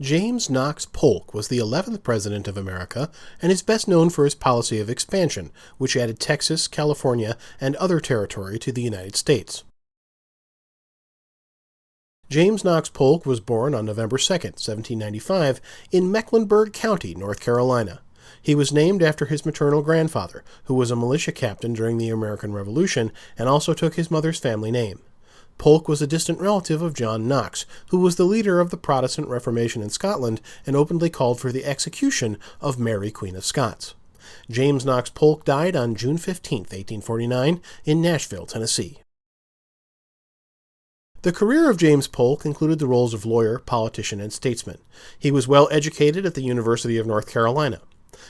James Knox Polk was the 11th President of America and is best known for his policy of expansion, which added Texas, California, and other territory to the United States. James Knox Polk was born on November 2, 1795, in Mecklenburg County, North Carolina. He was named after his maternal grandfather, who was a militia captain during the American Revolution and also took his mother's family name. Polk was a distant relative of John Knox, who was the leader of the Protestant Reformation in Scotland and openly called for the execution of Mary, Queen of Scots. James Knox Polk died on June 15, 1849, in Nashville, Tennessee. The career of James Polk included the roles of lawyer, politician, and statesman. He was well educated at the University of North Carolina.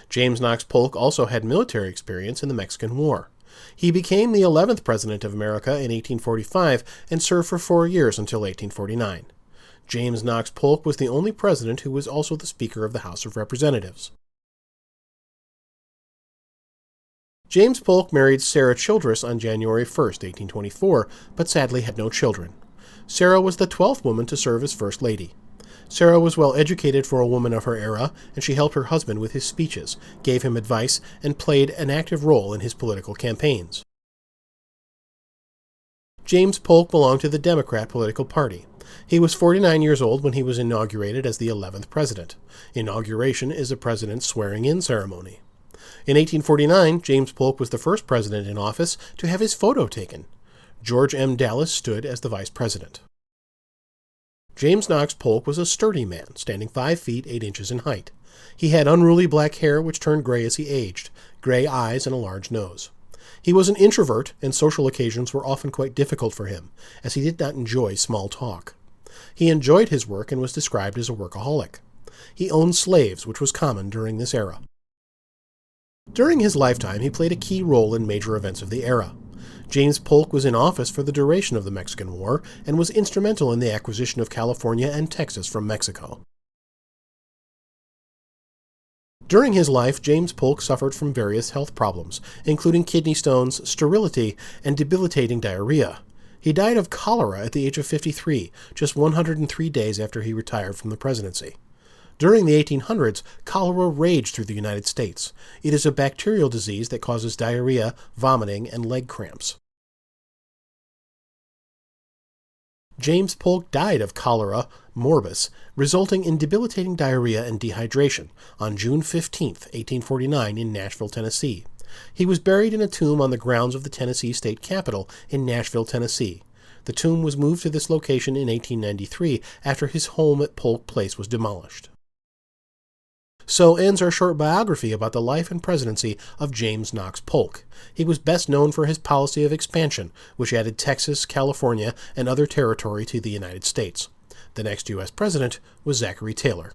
James Knox Polk also had military experience in the Mexican War. He became the 11th President of America in 1845 and served for 4 years until 1849. James Knox Polk was the only president who was also the Speaker of the House of Representatives. James Polk married Sarah Childress on January 1, 1824, but sadly had no children. Sarah was the 12th woman to serve as First Lady. Sarah was well educated for a woman of her era, and she helped her husband with his speeches, gave him advice, and played an active role in his political campaigns. James Polk belonged to the Democrat political party. He was 49 years old when he was inaugurated as the 11th president. Inauguration is a president's swearing-in ceremony. In 1849, James Polk was the first president in office to have his photo taken. George M. Dallas stood as the vice president. James Knox Polk was a sturdy man, standing 5 feet 8 inches in height. He had unruly black hair which turned gray as he aged, gray eyes, and a large nose. He was an introvert, and social occasions were often quite difficult for him, as he did not enjoy small talk. He enjoyed his work and was described as a workaholic. He owned slaves, which was common during this era. During his lifetime, he played a key role in major events of the era. James Polk was in office for the duration of the Mexican War and was instrumental in the acquisition of California and Texas from Mexico. During his life, James Polk suffered from various health problems, including kidney stones, sterility, and debilitating diarrhea. He died of cholera at the age of 53, just 103 days after he retired from the presidency. During the 1800s, cholera raged through the United States. It is a bacterial disease that causes diarrhea, vomiting, and leg cramps. James Polk died of cholera morbus, resulting in debilitating diarrhea and dehydration, on June 15, 1849, in Nashville, Tennessee. He was buried in a tomb on the grounds of the Tennessee State Capitol in Nashville, Tennessee. The tomb was moved to this location in 1893 after his home at Polk Place was demolished. So ends our short biography about the life and presidency of James Knox Polk. He was best known for his policy of expansion, which added Texas, California, and other territory to the United States. The next U.S. president was Zachary Taylor.